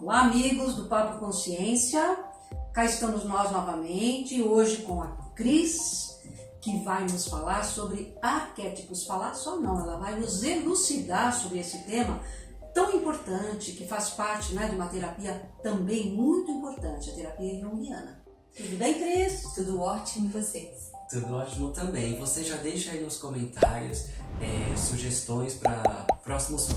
Olá, amigos do Papo Consciência, cá estamos nós novamente, hoje com a Cris, que vai nos falar sobre arquétipos. Falar só não, ela vai nos elucidar sobre esse tema tão importante, que faz parte, né, de uma terapia também muito importante, a terapia junguiana. Tudo bem, Cris? Tudo ótimo, e vocês? Tudo ótimo também. Você já deixa aí nos comentários sugestões para próximos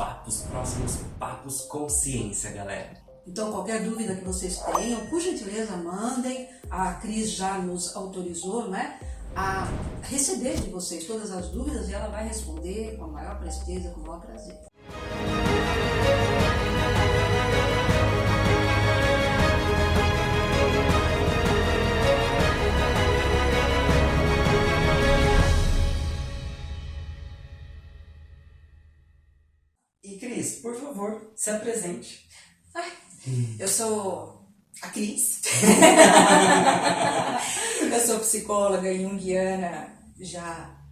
papos consciência, galera. Então, qualquer dúvida que vocês tenham, por gentileza, mandem. A Cris já nos autorizou, né, a receber de vocês todas as dúvidas e ela vai responder com a maior presteza, com o maior prazer. E Cris, por favor, se apresente. Eu sou a Cris. Eu sou psicóloga junguiana já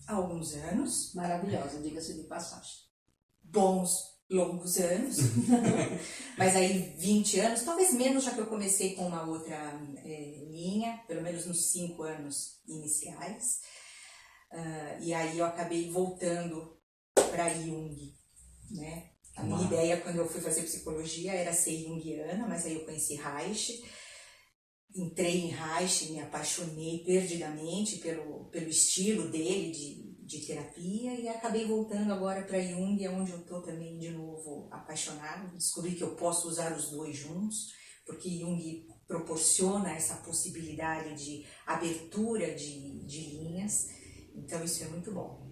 há alguns anos. Maravilhosa, diga-se de passagem. Bons, longos anos. Mas aí 20 anos, talvez menos, já que eu comecei com uma outra linha, pelo menos nos 5 anos iniciais. E aí eu acabei voltando para Jung, né? A minha ideia, quando eu fui fazer psicologia, era ser junguiana, mas aí eu conheci Reich, entrei em Reich, me apaixonei perdidamente pelo estilo dele de terapia e acabei voltando agora para Jung, onde eu estou também de novo apaixonada. Descobri que eu posso usar os dois juntos, porque Jung proporciona essa possibilidade de abertura de linhas, então isso é muito bom.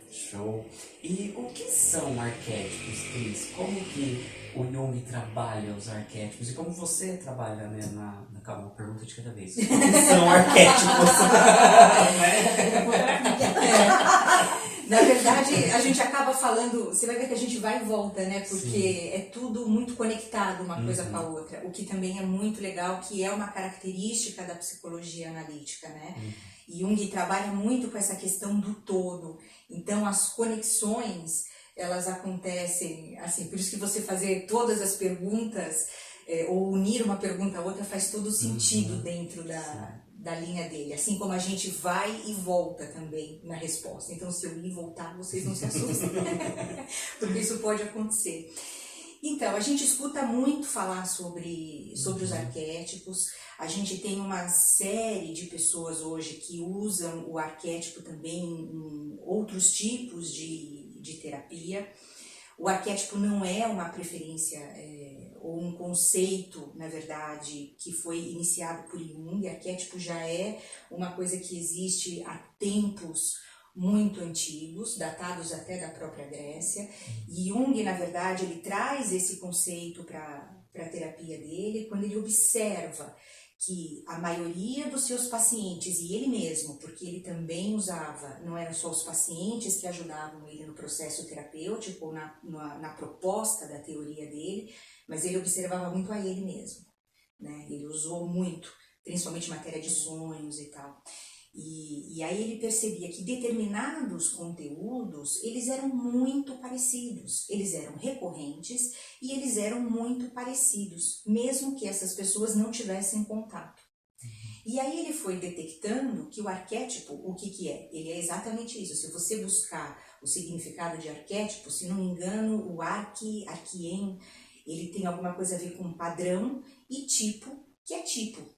Show. E o que são arquétipos, Cris? Como que o Jung trabalha os arquétipos? E como você trabalha, né, calma, pergunta de cada vez. O que são arquétipos? Na verdade, a gente acaba falando, você vai ver que a gente vai e volta, né? Porque sim, é tudo muito conectado uma coisa com a outra. O que também é muito legal, que é uma característica da psicologia analítica, né? Jung trabalha muito com essa questão do todo. Então, as conexões, elas acontecem, assim, por isso que você fazer todas as perguntas, ou unir uma pergunta a outra, faz todo sentido dentro da linha dele. Assim como a gente vai e volta também na resposta. Então, se eu ir e voltar, vocês não se assustem, porque isso pode acontecer. Então, a gente escuta muito falar sobre os arquétipos. A gente tem uma série de pessoas hoje que usam o arquétipo também em outros tipos de terapia. O arquétipo não é uma preferência ou um conceito, na verdade, que foi iniciado por Jung. Arquétipo já é uma coisa que existe há tempos muito antigos, datados até da própria Grécia. E Jung, na verdade, ele traz esse conceito para a terapia dele quando ele observa que a maioria dos seus pacientes, e ele mesmo, porque ele também usava, não eram só os pacientes que ajudavam ele no processo terapêutico ou na proposta da teoria dele, mas ele observava muito a ele mesmo, né? Ele usou muito, principalmente matéria de sonhos e tal. E aí ele percebia que determinados conteúdos, eles eram muito parecidos, eles eram recorrentes e eles eram muito parecidos, mesmo que essas pessoas não tivessem contato. E aí ele foi detectando que o arquétipo, o que é? Ele é exatamente isso. Se você buscar o significado de arquétipo, se não me engano, o arquien, ele tem alguma coisa a ver com padrão e tipo, que é tipo.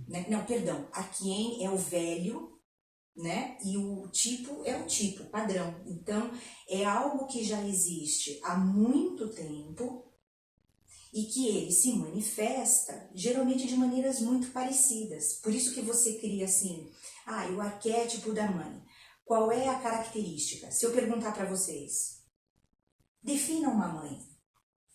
Né? Não, perdão, arquien é o velho, né? E o tipo é o tipo, padrão. Então, é algo que já existe há muito tempo e que ele se manifesta, geralmente de maneiras muito parecidas. Por isso que você cria assim, o arquétipo da mãe. Qual é a característica? Se eu perguntar para vocês, defina uma mãe.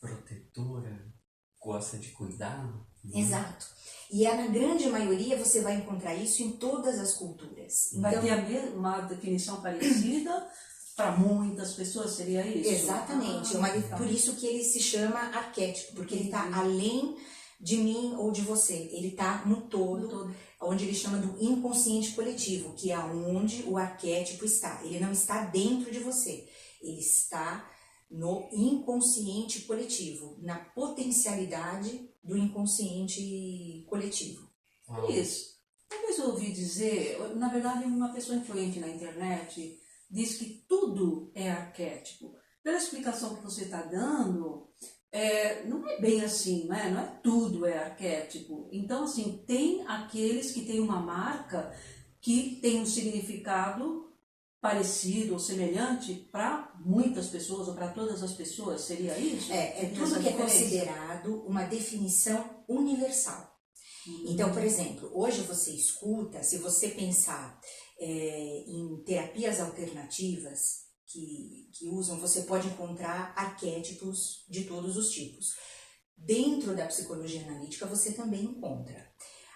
Protetora, gosta de cuidar. Exato. E na grande maioria você vai encontrar isso em todas as culturas. Vai ter uma definição parecida para muitas pessoas, seria isso? Exatamente. Por isso que ele se chama arquétipo, porque ele está além de mim ou de você. Ele está no todo, onde ele chama do inconsciente coletivo, que é onde o arquétipo está. Ele não está dentro de você, ele está no inconsciente coletivo, na potencialidade do inconsciente coletivo. Isso. Talvez eu ouvi dizer, na verdade, uma pessoa influente na internet diz que tudo é arquétipo. Pela explicação que você está dando, não é bem assim, não é tudo é arquétipo. Então, assim, tem aqueles que têm uma marca que tem um significado parecido ou semelhante para muitas pessoas ou para todas as pessoas, seria isso? É tudo que é considerado uma definição universal. Então, por exemplo, hoje você escuta, se você pensar em terapias alternativas que usam, você pode encontrar arquétipos de todos os tipos. Dentro da psicologia analítica você também encontra.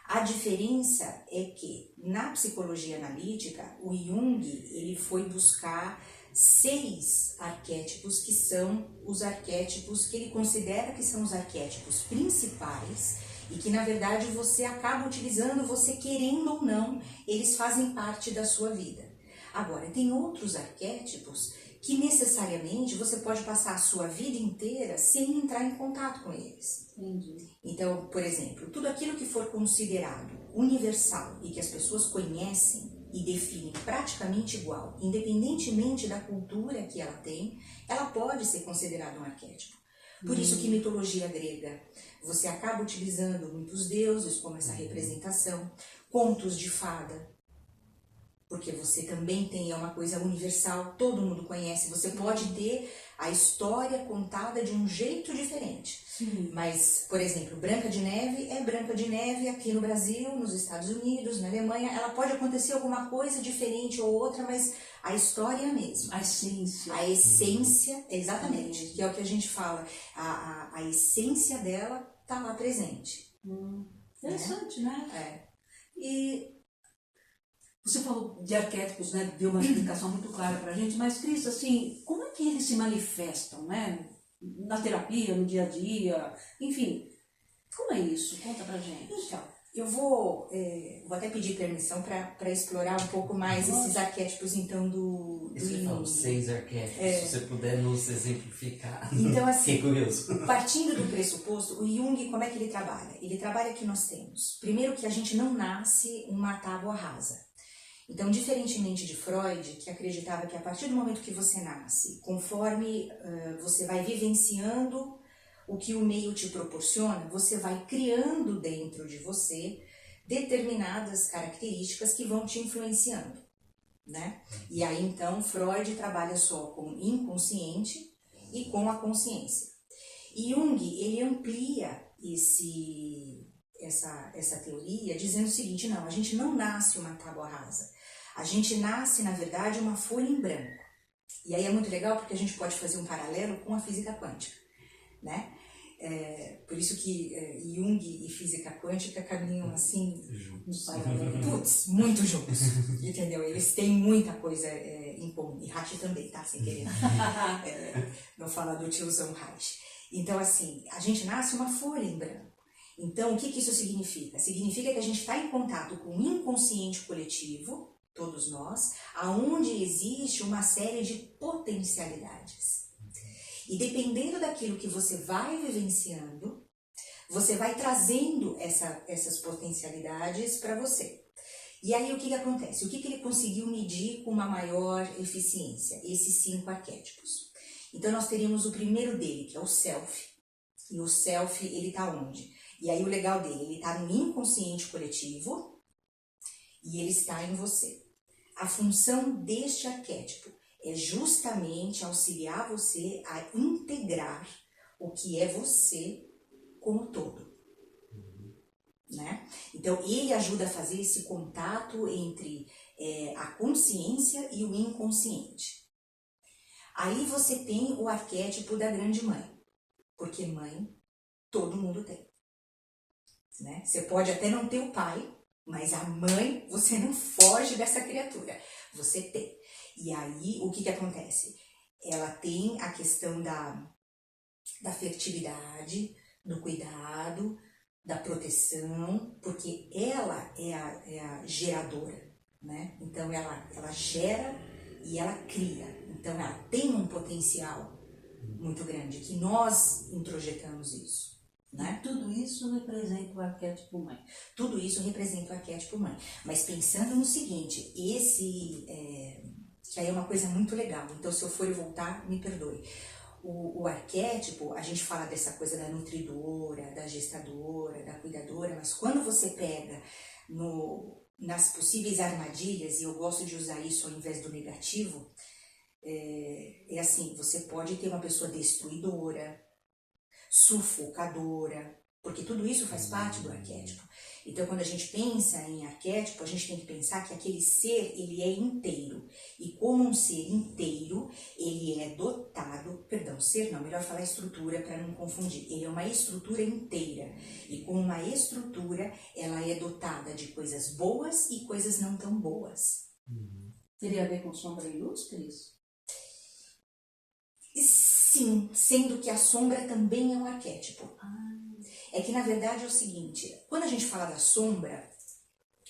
A diferença é que na psicologia analítica, o Jung ele foi buscar 6 arquétipos que são os arquétipos que ele considera que são os arquétipos principais e que na verdade você acaba utilizando, você querendo ou não, eles fazem parte da sua vida. Agora, tem outros arquétipos que necessariamente você pode passar a sua vida inteira sem entrar em contato com eles. Entendi. Então, por exemplo, tudo aquilo que for considerado universal e que as pessoas conhecem e definem praticamente igual, independentemente da cultura que ela tem, ela pode ser considerada um arquétipo. Por isso que mitologia grega, você acaba utilizando muitos deuses como essa representação, contos de fada, porque você também tem uma coisa universal, todo mundo conhece, você pode ter a história contada de um jeito diferente. Sim. Mas, por exemplo, Branca de Neve é Branca de Neve aqui no Brasil, nos Estados Unidos, na Alemanha, ela pode acontecer alguma coisa diferente ou outra, mas a história é a mesma. A essência. A essência, exatamente, que é o que a gente fala, a essência dela está lá presente. Interessante, né? É. E você falou de arquétipos, né? Deu uma explicação muito clara pra gente, mas, Cris, assim, como é que eles se manifestam, né? Na terapia, no dia a dia, enfim, como é isso? Conta pra gente. Então, eu vou até pedir permissão para explorar um pouco mais esses arquétipos, então, do Você falou Jung. 6 arquétipos, se você puder nos exemplificar. Então, assim, Fiquei curioso. partindo do pressuposto, o Jung, como é que ele trabalha? Ele trabalha que nós temos, primeiro, que a gente não nasce uma tábua rasa. Então, diferentemente de Freud, que acreditava que a partir do momento que você nasce, conforme você vai vivenciando o que o meio te proporciona, você vai criando dentro de você determinadas características que vão te influenciando, né? E aí, então, Freud trabalha só com o inconsciente e com a consciência. E Jung, ele amplia essa teoria dizendo o seguinte: não, a gente não nasce uma tábua rasa. A gente nasce, na verdade, uma folha em branco. E aí é muito legal porque a gente pode fazer um paralelo com a física quântica, né? Por isso que Jung e física quântica caminham assim, putz, muito juntos, entendeu? Eles têm muita coisa em comum. E Reich também, tá? Sem querer. Não fala do tiozão Reich. Então, assim, a gente nasce uma folha em branco. Então, o que isso significa? Significa que a gente está em contato com o inconsciente coletivo, todos nós, aonde existe uma série de potencialidades. E dependendo daquilo que você vai vivenciando, você vai trazendo essas potencialidades para você. E aí o que acontece? O que ele conseguiu medir com uma maior eficiência? Esses 5 arquétipos. Então nós teríamos o primeiro dele, que é o self. E o self, ele está onde? E aí o legal dele, ele está no inconsciente coletivo e ele está em você. A função deste arquétipo é justamente auxiliar você a integrar o que é você com o todo, né? Então ele ajuda a fazer esse contato entre a consciência e o inconsciente. Aí você tem o arquétipo da grande mãe, porque mãe todo mundo tem, né? Você pode até não ter o pai, mas a mãe, você não foge dessa criatura, você tem. E aí, o que acontece? Ela tem a questão da fertilidade, do cuidado, da proteção, porque ela é a geradora, né? Então, ela gera e ela cria. Então, ela tem um potencial muito grande, que nós introjetamos isso, né? Tudo isso representa o arquétipo mãe. Tudo isso representa o arquétipo mãe. Mas pensando no seguinte, que aí é uma coisa muito legal, então se eu for e voltar, me perdoe. O arquétipo, a gente fala dessa coisa da nutridora, da gestadora, da cuidadora, mas quando você pega nas possíveis armadilhas, e eu gosto de usar isso ao invés do negativo, é assim, você pode ter uma pessoa destruidora, sufocadora, porque tudo isso faz parte do arquétipo. Então, quando a gente pensa em arquétipo, a gente tem que pensar que aquele ser, ele é inteiro. E como um ser inteiro, ele é dotado, perdão, ser não, melhor falar estrutura para não confundir. Ele é uma estrutura inteira. E como uma estrutura, ela é dotada de coisas boas e coisas não tão boas. Teria a ver com sombra e luz, Cris? Sim, sendo que a sombra também é um arquétipo. É que, na verdade, é o seguinte, quando a gente fala da sombra,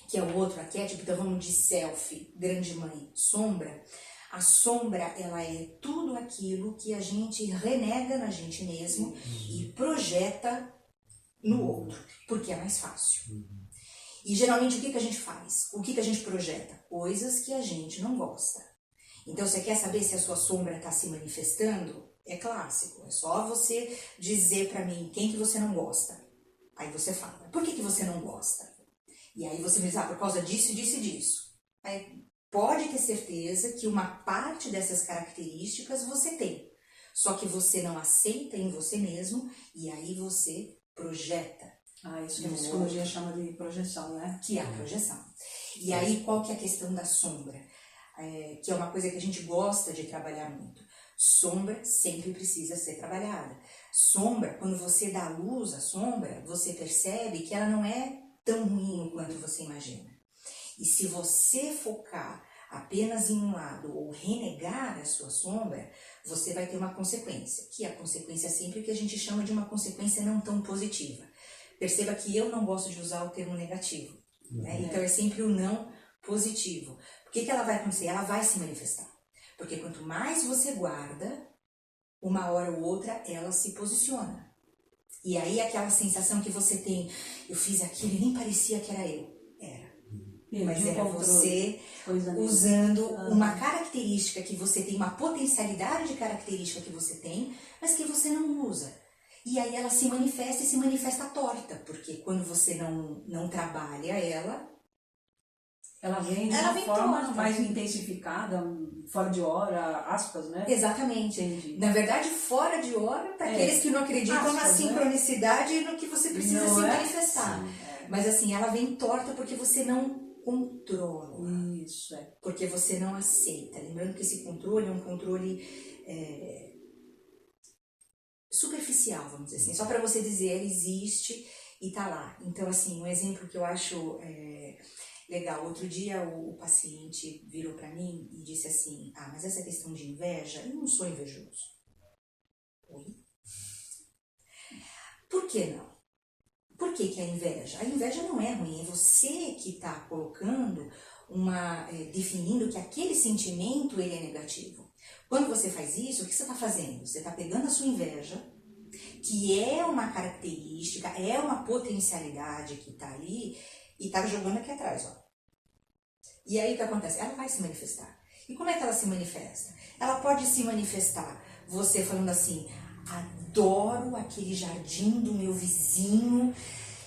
que é o outro arquétipo, então vamos de self, grande mãe, sombra, a sombra, ela é tudo aquilo que a gente renega na gente mesmo e projeta no outro, porque é mais fácil. E, geralmente, o que a gente faz? O que a gente projeta? Coisas que a gente não gosta. Então, você quer saber se a sua sombra está se manifestando? É clássico, é só você dizer pra mim quem que você não gosta. Aí você fala, por que você não gosta? E aí você me diz, por causa disso, disso e disso. Aí pode ter certeza que uma parte dessas características você tem. Só que você não aceita em você mesmo e aí você projeta. Isso que a psicologia chama de projeção, né? Que é a projeção. E aí qual que é a questão da sombra? Que é uma coisa que a gente gosta de trabalhar muito. Sombra sempre precisa ser trabalhada. Sombra, quando você dá luz à sombra, você percebe que ela não é tão ruim quanto você imagina. E se você focar apenas em um lado ou renegar a sua sombra, você vai ter uma consequência, que é a consequência sempre que a gente chama de uma consequência não tão positiva. Perceba que eu não gosto de usar o termo negativo, né? Então é sempre o não positivo. O que ela vai acontecer? Ela vai se manifestar. Porque quanto mais você guarda, uma hora ou outra ela se posiciona. E aí aquela sensação que você tem, eu fiz aquilo e nem parecia que era eu. Era. Mas era você usando uma característica que você tem, uma potencialidade de característica que você tem, mas que você não usa. E aí ela se manifesta e se manifesta torta, porque quando você não trabalha ela vem de uma forma mais intensificada, fora de hora, aspas, né? Exatamente. Entendi. Na verdade, fora de hora, para aqueles que não acreditam aspas, na sincronicidade e no que você precisa não se é? manifestar. Mas assim, ela vem torta porque você não controla. Isso, Porque você não aceita. Lembrando que esse controle é um controle superficial, vamos dizer assim. Só para você dizer, ela existe e tá lá. Então, assim, um exemplo que eu acho legal. Outro dia o paciente virou para mim e disse assim, mas essa questão de inveja, eu não sou invejoso. Oi? Por que não? Por que a inveja? A inveja não é ruim, é você que está colocando definindo que aquele sentimento ele é negativo. Quando você faz isso, o que você está fazendo? Você está pegando a sua inveja, que é uma característica, é uma potencialidade que está ali, e tá jogando aqui atrás, ó. E aí o que acontece? Ela vai se manifestar. E como é que ela se manifesta? Ela pode se manifestar você falando assim, adoro aquele jardim do meu vizinho,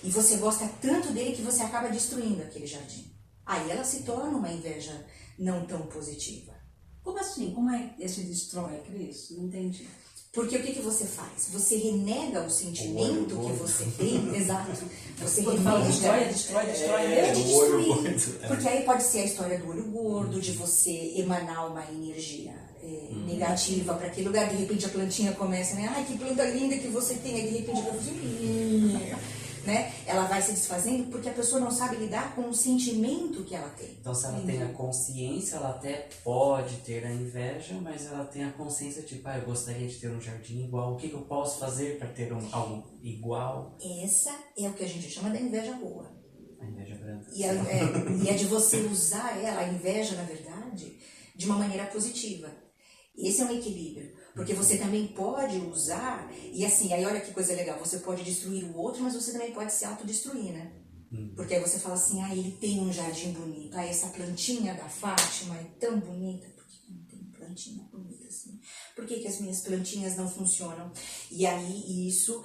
e você gosta tanto dele que você acaba destruindo aquele jardim. Aí ela se torna uma inveja não tão positiva. Como assim? Como é que se destrói, Cris? Não entendi. Porque o que você faz? Você renega o sentimento que você tem. Exato. Você renega. Destrói. É de destruir. Porque aí pode ser a história do olho gordo, de você emanar uma energia negativa para aquele lugar. De repente a plantinha começa, né? Ai, que planta linda que você tem. Aí de repente né? Ela vai se desfazendo porque a pessoa não sabe lidar com o sentimento que ela tem. Então, se ela tem a consciência, ela até pode ter a inveja, mas ela tem a consciência tipo, eu gostaria de ter um jardim igual, o que eu posso fazer para ter algo igual? Essa é o que a gente chama da inveja boa. A inveja branca. E é de você usar ela, a inveja, na verdade, de uma maneira positiva. Esse é um equilíbrio. Porque você também pode usar, e assim, aí olha que coisa legal, você pode destruir o outro, mas você também pode se autodestruir, né? Porque aí você fala assim, ele tem um jardim bonito, essa plantinha da Fátima é tão bonita, por que não tem plantinha bonita assim? Por que as minhas plantinhas não funcionam? E aí isso,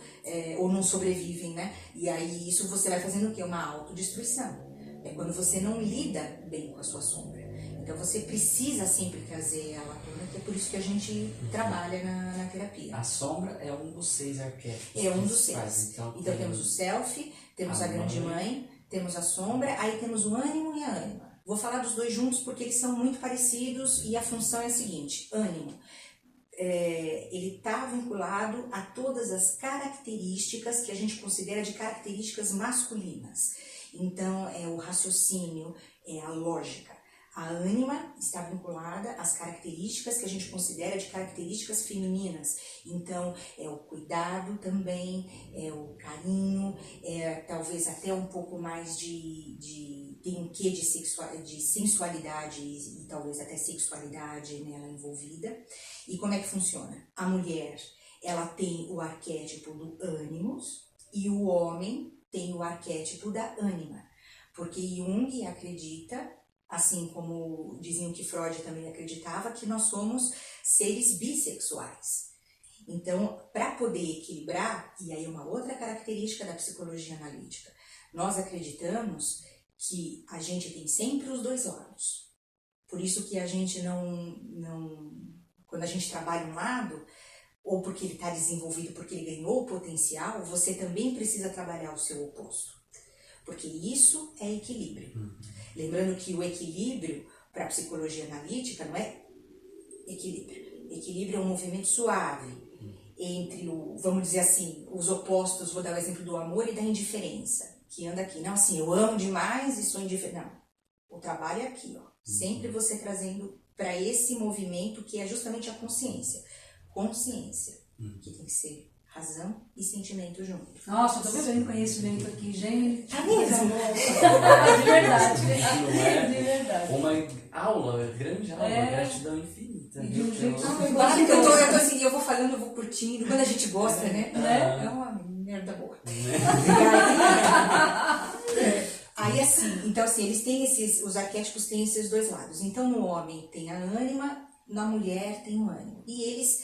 ou não sobrevivem, né? E aí isso você vai fazendo o quê? Uma autodestruição. É quando você não lida bem com a sua sombra. Então você precisa sempre trazer ela à tona, que é por isso que a gente trabalha na terapia. A sombra é um dos 6 arquétipos. É um dos 6. Então temos o self, temos a grande mãe, temos a sombra, aí temos o ânimo e a ânima. Vou falar dos dois juntos porque eles são muito parecidos e a função é a seguinte: ânimo, ele está vinculado a todas as características que a gente considera de características masculinas. Então é o raciocínio, é a lógica. A ânima está vinculada às características que a gente considera de características femininas. Então, é o cuidado também, é o carinho, talvez até um pouco mais tem um quê de sensualidade e talvez até sexualidade nela envolvida. E como é que funciona? A mulher, ela tem o arquétipo do ânimos e o homem tem o arquétipo da ânima. Porque Jung acredita, assim como diziam que Freud também acreditava, que nós somos seres bissexuais. Então, para poder equilibrar, e aí uma outra característica da psicologia analítica, nós acreditamos que a gente tem sempre os dois lados. Por isso que a gente quando a gente trabalha um lado, ou porque ele está desenvolvido, porque ele ganhou potencial, você também precisa trabalhar o seu oposto. Porque isso é equilíbrio. Lembrando que o equilíbrio, para a psicologia analítica, não é equilíbrio. Equilíbrio é um movimento suave entre, vamos dizer assim, os opostos. Vou dar o exemplo do amor e da indiferença, que anda aqui. Não, assim, eu amo demais e sou indiferente. Não, o trabalho é aqui, ó. Sempre você trazendo para esse movimento que é justamente a consciência. Consciência, que tem que ser razão e sentimento juntos. Nossa, eu tô bebendo conhecimento aqui, gente. Tá mesmo? De verdade. Não é? De verdade. Uma aula, grande aula, gratidão infinita. E de um jeito super Claro que eu tô assim, eu vou falando, eu vou curtindo. Quando a gente gosta, né? Né? É uma merda boa. Né? Aí assim, então assim, eles têm os arquétipos têm esses dois lados. Então no homem tem a ânima, na mulher tem o ânimo. E eles,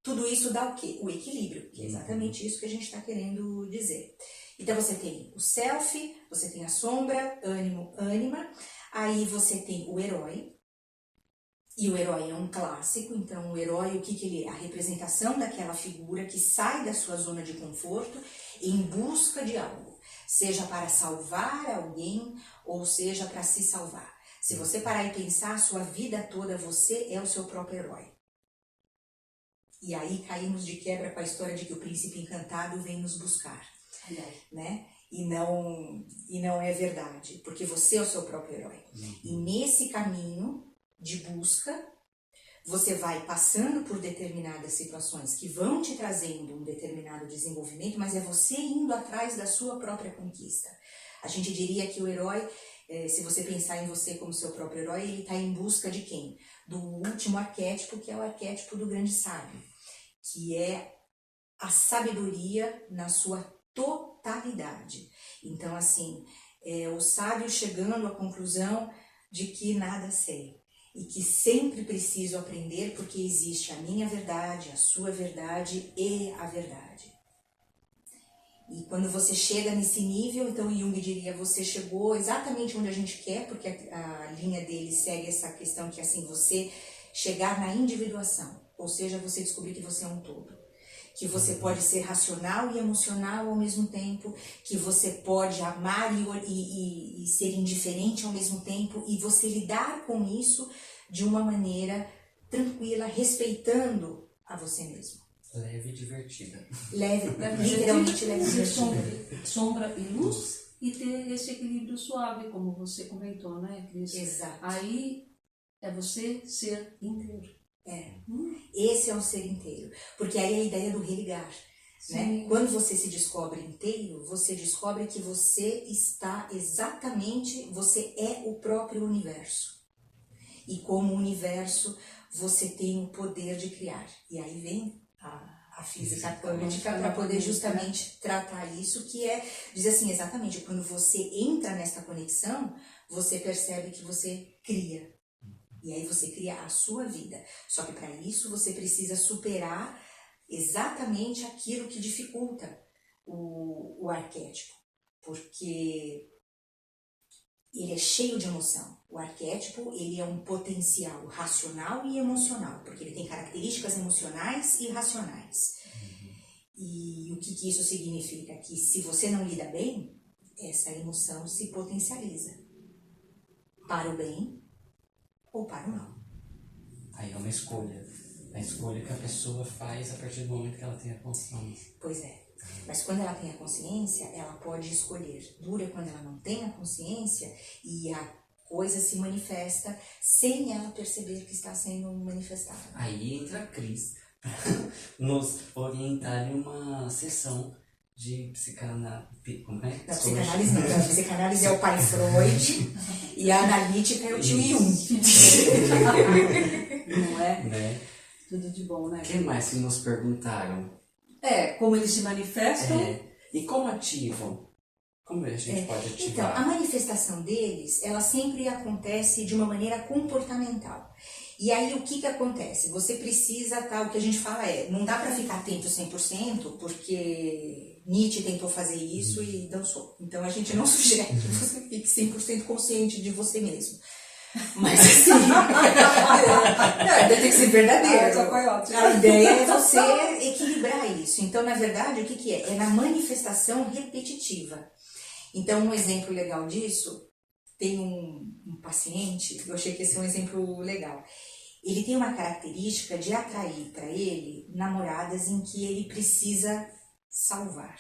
tudo isso dá o quê? O equilíbrio, que é exatamente isso que a gente está querendo dizer. Então você tem o self, você tem a sombra, ânimo, ânima, aí você tem o herói, e o herói é um clássico. Então o herói, o que ele é? A representação daquela figura que sai da sua zona de conforto em busca de algo, seja para salvar alguém ou seja para se salvar. Se você parar e pensar, a sua vida toda você é o seu próprio herói. E aí caímos de quebra com a história de que o príncipe encantado vem nos buscar, né? E não é verdade, porque você é o seu próprio herói. E nesse caminho de busca, você vai passando por determinadas situações que vão te trazendo um determinado desenvolvimento, mas é você indo atrás da sua própria conquista. A gente diria que o herói, se você pensar em você como seu próprio herói, ele está em busca de quem? Do último arquétipo, que é o arquétipo do grande sábio, que é a sabedoria na sua totalidade. Então, assim, o sábio chegando à conclusão de que nada sei e que sempre preciso aprender, porque existe a minha verdade, a sua verdade e a verdade. E quando você chega nesse nível, então Jung diria, você chegou exatamente onde a gente quer, porque a linha dele segue essa questão que assim, você chegar na individuação, ou seja, você descobrir que você é um todo. Que você pode ser racional e emocional ao mesmo tempo, que você pode amar e ser indiferente ao mesmo tempo, e você lidar com isso de uma maneira tranquila, respeitando a você mesmo. Leve e divertida. Literalmente leve e divertida. Sombra e luz, e ter esse equilíbrio suave, como você comentou, né, Cris? Exato. Aí é você ser inteiro. Esse é o ser inteiro, porque aí é a ideia do religar, né? Quando você se descobre inteiro, você descobre que você está exatamente, você é o próprio universo. E como universo, você tem o poder de criar. E aí vem a física quântica para poder justamente tratar isso, que é dizer assim, exatamente, quando você entra nesta conexão, você percebe que você cria. E aí você cria a sua vida. Só que para isso você precisa superar exatamente aquilo que dificulta o arquétipo. Porque ele é cheio de emoção. O arquétipo, ele é um potencial racional e emocional, porque ele tem características emocionais e racionais. E o que isso significa? Que se você não lida bem, essa emoção se potencializa. Para o bem ou para o mal. Aí é uma escolha. A escolha que a pessoa faz a partir do momento que ela tem a consciência. Pois é. Mas quando ela tem a consciência, ela pode escolher. Dura quando ela não tem a consciência e a coisa se manifesta sem ela perceber que está sendo manifestada. Aí entra a Cris para nos orientar em uma sessão de psicanálise. Como é? Da psicanálise não. A psicanálise é o pai Freud e a analítica é o tio Jung. Não é? Né? Tudo de bom, né? O que mais que nos perguntaram? Como eles se manifestam. E como ativam? Como a gente pode ativar? Então, a manifestação deles, ela sempre acontece de uma maneira comportamental. E aí, o que acontece? Você precisa, o que a gente fala não dá para ficar atento 100%, porque Nietzsche tentou fazer isso e dançou. Então, a gente não sugere que você fique 100% consciente de você mesmo. Mas assim, tem que ser verdadeiro. A ideia é você equilibrar isso. Então, na verdade, o que é? É na manifestação repetitiva. Então, um exemplo legal disso, tem um paciente, eu achei que esse é um exemplo legal. Ele tem uma característica de atrair para ele namoradas em que ele precisa salvar.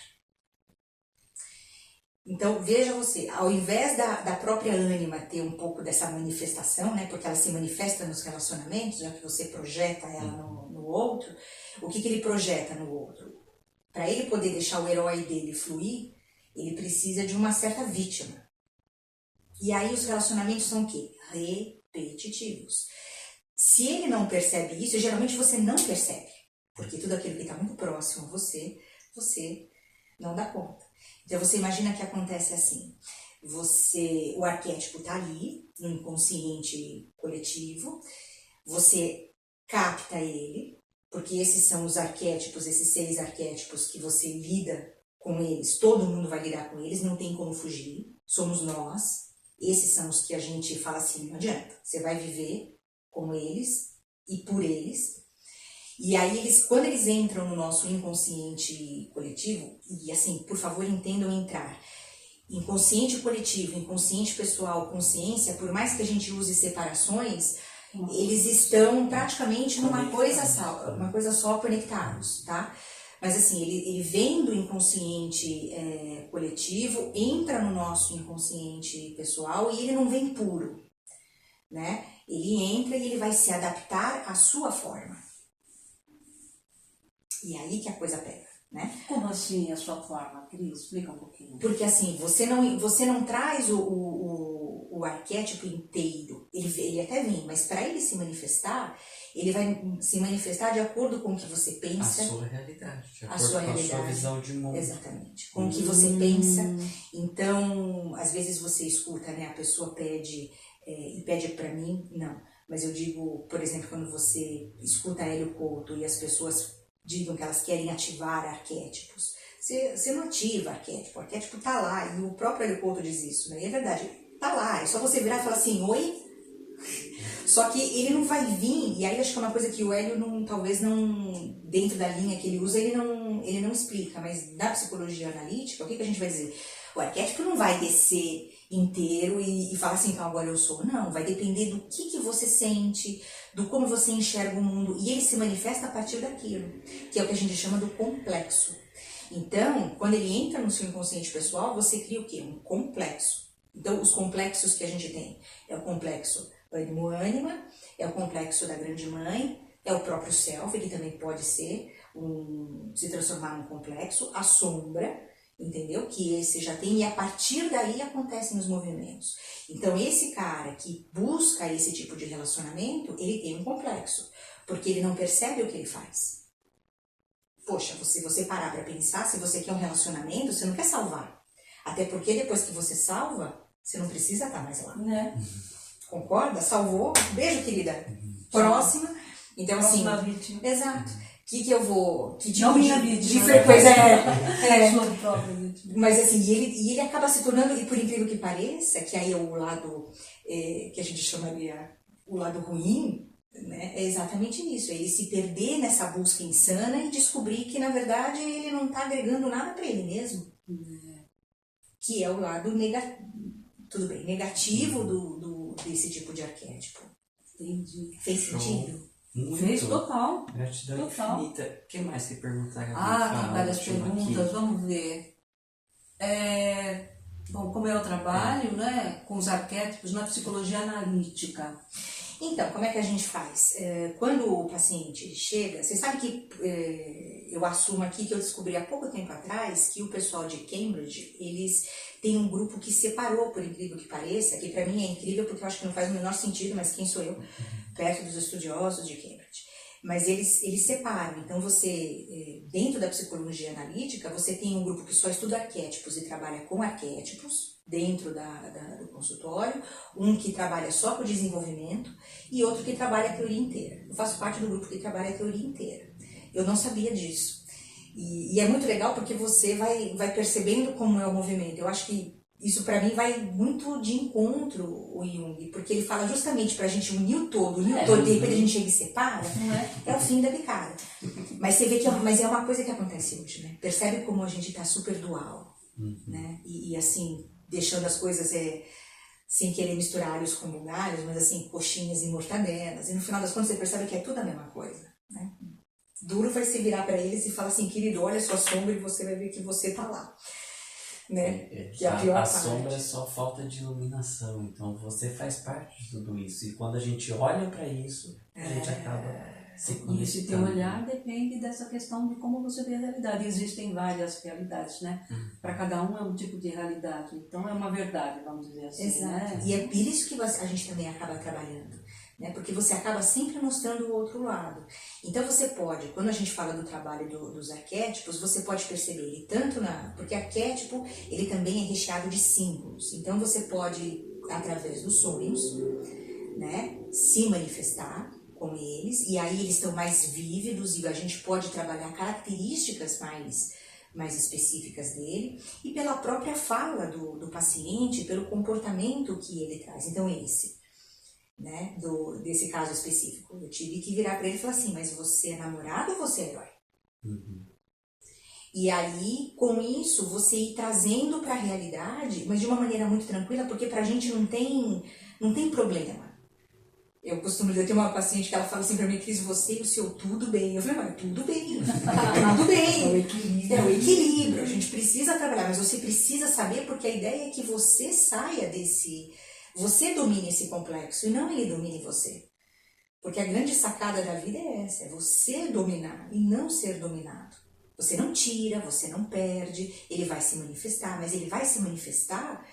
Então, veja você, ao invés da própria ânima ter um pouco dessa manifestação, né, porque ela se manifesta nos relacionamentos, já que você projeta ela no outro, o que ele projeta no outro? Para ele poder deixar o herói dele fluir, ele precisa de uma certa vítima. E aí os relacionamentos são o quê? Repetitivos. Se ele não percebe isso, geralmente você não percebe, porque tudo aquilo que está muito próximo a você, você não dá conta. Então você imagina que acontece assim, o arquétipo está ali, no inconsciente coletivo, você capta ele, porque esses são os arquétipos, esses 6 arquétipos que você lida com eles, todo mundo vai lidar com eles, não tem como fugir, somos nós, esses são os que a gente fala assim, não adianta, você vai viver com eles e por eles. E aí, quando eles entram no nosso inconsciente coletivo, e assim, por favor, entendam entrar, inconsciente coletivo, inconsciente pessoal, consciência, por mais que a gente use separações, eles estão praticamente numa coisa só conectados, tá? Mas assim, ele vem do inconsciente coletivo, entra no nosso inconsciente pessoal e ele não vem puro, né? Ele entra e ele vai se adaptar à sua forma. E aí que a coisa pega, né? Como assim a sua forma, Cris? Explica um pouquinho. Porque assim, você não traz o arquétipo inteiro. Ele até vem, mas para ele se manifestar, ele vai se manifestar de acordo com o que você pensa. A sua realidade, de a acordo sua com realidade. a sua visão de mundo. Exatamente. Com o que você pensa. Então, às vezes você escuta, né? A pessoa pede, e pede para mim, não. Mas eu digo, por exemplo, quando você escuta Hélio Couto e as pessoas digam que elas querem ativar arquétipos. Você não ativa arquétipo, o arquétipo tá lá, e o próprio Hélio Couto diz isso, né? E é verdade, tá lá, é só você virar e falar assim, oi? Só que ele não vai vir, e aí acho que é uma coisa que o Hélio talvez não, dentro da linha que ele usa, ele não explica, mas na psicologia analítica, o que a gente vai dizer? O arquétipo não vai descer inteiro e falar assim, então agora eu sou. Não, vai depender do que você sente, do como você enxerga o mundo, e ele se manifesta a partir daquilo, que é o que a gente chama do complexo. Então, quando ele entra no seu inconsciente pessoal, você cria o quê? Um complexo. Então, os complexos que a gente tem é o complexo ânimo-ânima, é o complexo da grande mãe, é o próprio self, que também pode ser se transformar num complexo, a sombra, entendeu? Que esse já tem, e a partir daí acontecem os movimentos. Então, esse cara que busca esse tipo de relacionamento, ele tem um complexo, porque ele não percebe o que ele faz. Poxa, se você parar para pensar, se você quer um relacionamento, você não quer salvar. Até porque depois que você salva, você não precisa estar mais lá. Né? Concorda? Salvou. Beijo, querida. Próxima. Então, assim. Próxima vítima. Exato. Que eu vou. Que tipo Não minha de vítima. frequência é. Sua própria vítima. Mas assim, e ele acaba se tornando, e por incrível que pareça, que aí é o lado que a gente chamaria o lado ruim, né? É exatamente isso. É ele se perder nessa busca insana e descobrir que, na verdade, ele não está agregando nada para ele mesmo. Que é o lado negativo desse tipo de arquétipo. Entendi. Fez sentido? Muito. Fez total. Gratidão Total. infinita. O que mais que perguntaram? Tem várias perguntas, vamos ver. Bom, como eu trabalho, né, com os arquétipos na psicologia analítica. Então, como é que a gente faz? Quando o paciente chega, você sabe que eu assumo aqui que eu descobri há pouco tempo atrás que o pessoal de Cambridge, eles têm um grupo que separou, por incrível que pareça, que para mim é incrível porque eu acho que não faz o menor sentido, mas quem sou eu, perto dos estudiosos de Cambridge. Mas eles separam. Então, você, dentro da psicologia analítica, você tem um grupo que só estuda arquétipos e trabalha com arquétipos, dentro do consultório, um que trabalha só com desenvolvimento e outro que trabalha a teoria inteira. Eu faço parte do grupo que trabalha a teoria inteira. Eu não sabia disso. E é muito legal porque você vai percebendo como é o movimento. Eu acho que isso para mim vai muito de encontro o Jung, porque ele fala justamente pra gente unir o todo, de repente a gente chega e separa, é o fim da picada. Mas você vê que mas é uma coisa que acontece hoje, né? Percebe como a gente tá super dual, né? E assim, deixando as coisas sem querer misturar alhos com bugalhos, mas assim, coxinhas e mortadelas, e no final das contas você percebe que é tudo a mesma coisa, né? Duro vai se virar para eles e falar assim, querido, olha a sua sombra e você vai ver que você tá lá. Né? Que é a pior parte. Sombra é só falta de iluminação, então você faz parte de tudo isso. E quando a gente olha para isso, a gente acaba se conectando. E esse teu olhar depende dessa questão de como você vê a realidade. Existem várias realidades, né? Para cada um é um tipo de realidade. Então é uma verdade, vamos dizer assim. Exato. Né? E é por isso que a gente também acaba trabalhando. Né? Porque você acaba sempre mostrando o outro lado. Então você pode, quando a gente fala do trabalho dos arquétipos, você pode perceber ele tanto porque arquétipo, ele também é recheado de símbolos. Então você pode, através dos sonhos, né, se manifestar com eles, e aí eles estão mais vívidos e a gente pode trabalhar características mais específicas dele, e pela própria fala do paciente, pelo comportamento que ele traz. Então né, desse caso específico, eu tive que virar para ele e falar assim, mas você é namorado ou você é herói? E aí, com isso, você ir trazendo para a realidade, mas de uma maneira muito tranquila, porque pra gente não tem problema. Eu costumo dizer, tem uma paciente que ela fala assim pra mim, Cris, você e o seu tudo bem. Eu falei, mas tudo bem, tudo bem. É o equilíbrio. É o equilíbrio, a gente precisa trabalhar, mas você precisa saber, porque a ideia é que você saia você domine esse complexo e não ele domine você. Porque a grande sacada da vida é essa, é você dominar e não ser dominado. Você não tira, você não perde, ele vai se manifestar, mas ele vai se manifestar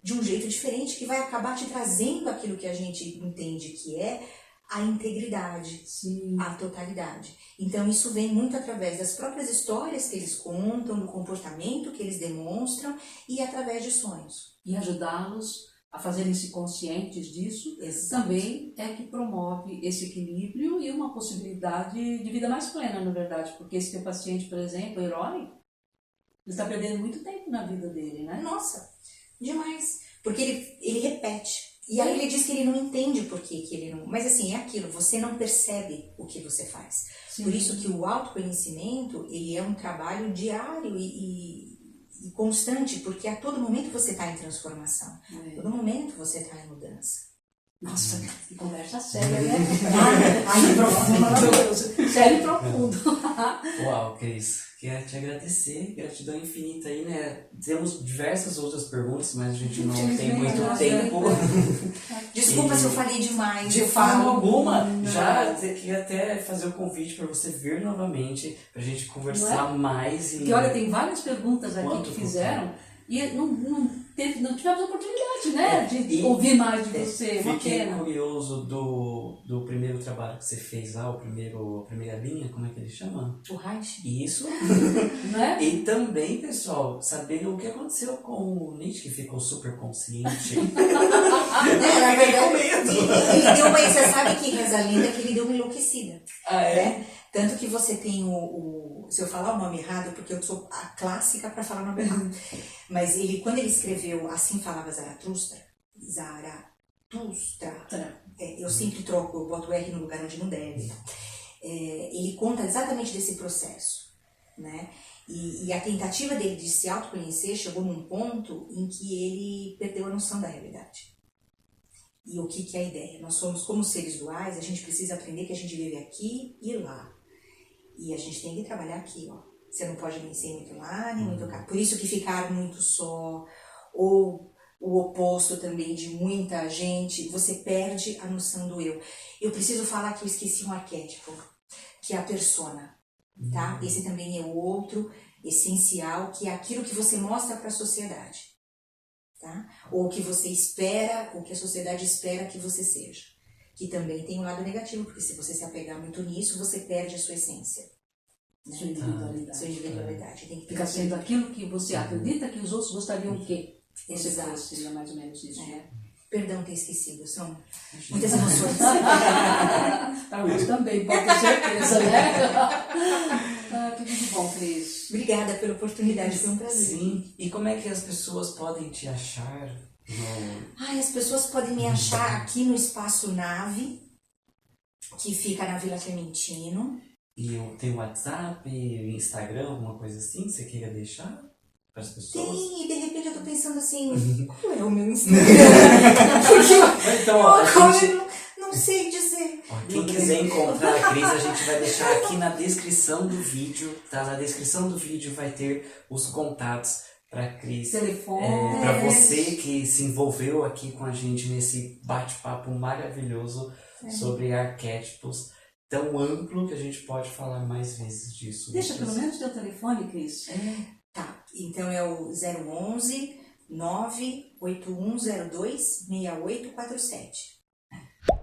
de um jeito diferente que vai acabar te trazendo aquilo que a gente entende que é a integridade, Sim. a totalidade. Então isso vem muito através das próprias histórias que eles contam, do comportamento que eles demonstram e através de sonhos. E ajudá-los a fazerem-se conscientes disso, também é que promove esse equilíbrio e uma possibilidade de vida mais plena, na verdade. Porque esse teu paciente, por exemplo, herói, ele está perdendo muito tempo na vida dele, né? Nossa, demais. Porque ele repete. E aí ele diz que ele não entende por que ele não... Mas assim, é aquilo, você não percebe o que você faz. Sim. Por isso que o autoconhecimento, ele é um trabalho diário e constante, porque a todo momento você está em transformação. A todo momento você está em mudança. Nossa, que conversa séria, né? Ai, que profundo, maravilhoso. Sério e profundo. Uau, Cris, quero te agradecer, gratidão infinita aí, né? Temos diversas outras perguntas, mas a gente não tem muito tempo. Desculpa se eu falei demais. De eu forma falo. alguma, já queria até fazer o convite para você vir novamente, pra gente conversar mais. Porque olha, tem várias perguntas aqui Quanto que fizeram e não tivemos oportunidade, né, de ouvir mais de você. Uma Fiquei pena. curioso do primeiro trabalho que você fez lá, a primeira linha, como é que ele chama? O Reich? Isso. Não é? E também, pessoal, saber o que aconteceu com o Nietzsche, que ficou super consciente. Na verdade, ele deu uma. Você sabe que reza a lenda que ele deu uma enlouquecida. Ah, é? Né? Tanto que você tem se eu falar o nome errado, porque eu sou a clássica para falar o nome errado. Mas quando ele escreveu Assim Falava Zaratustra, eu sempre troco, eu boto R no lugar onde não deve. Ele conta exatamente desse processo, né? E a tentativa dele de se autoconhecer chegou num ponto em que ele perdeu a noção da realidade. E o que é a ideia? Nós somos como seres duais, a gente precisa aprender que a gente vive aqui e lá. E a gente tem que trabalhar aqui, ó. Você não pode nem ser muito lá, nem muito cá. Por isso que ficar muito só, ou o oposto também de muita gente, você perde a noção do eu. Eu preciso falar que eu esqueci um arquétipo, que é a persona, tá? Esse também é o outro essencial, que é aquilo que você mostra para a sociedade, tá? Ou o que você espera, o que a sociedade espera que você seja. Que também tem um lado negativo, porque se você se apegar muito nisso, você perde a sua essência. Né? Sua individualidade. Sua individualidade. Tem que Fica sendo aquilo que você acredita que os outros gostariam que você Exato. fosse, seria mais ou menos isso, né? Perdão ter esquecido, são muitas emoções. Para nós também, pode ter certeza, né? Tudo de bom, Cris. Obrigada pela oportunidade, foi um prazer. Sim. E como é que as pessoas podem te achar? As pessoas podem me achar aqui no Espaço Nave, que fica na Vila Clementino. E tem WhatsApp, Instagram, alguma coisa assim? Você queira deixar para as pessoas? Tem, e de repente eu tô pensando assim, qual é o meu Instagram? Então, ó, Eu não sei dizer. Ó, quem quiser encontrar a Cris, a gente vai deixar aqui na descrição do vídeo, tá? Na descrição do vídeo vai ter os contatos para Cris. Telefone. Para você que se envolveu aqui com a gente nesse bate-papo maravilhoso sobre arquétipos tão amplo que a gente pode falar mais vezes disso. Deixa pelo menos teu telefone, Cris. Tá, então é o 011 98102 6847.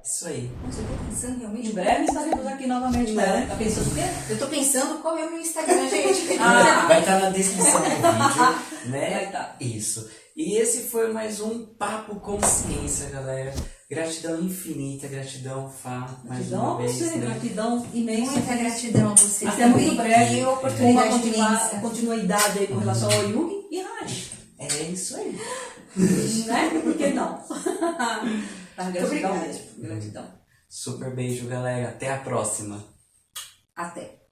Isso aí. Nossa, eu tô pensando realmente. Em breve estaremos aqui novamente. Né? Tá pensando o quê? Eu tô pensando qual é o meu Instagram, gente. Vai estar na descrição do vídeo, né? Vai tá. Isso. E esse foi mais um Papo Consciência, galera. Gratidão infinita, gratidão, Fá, mais Gratidão uma a vez. você, né? gratidão imensa. Muita gratidão a vocês. Até muito também. breve. E Uma oportunidade imensa. continuidade aí com relação ao Jung e Raj. É isso aí. Né? Por que não? Gratidão obrigada. mesmo. Gratidão. Super beijo, galera. Até a próxima. Até.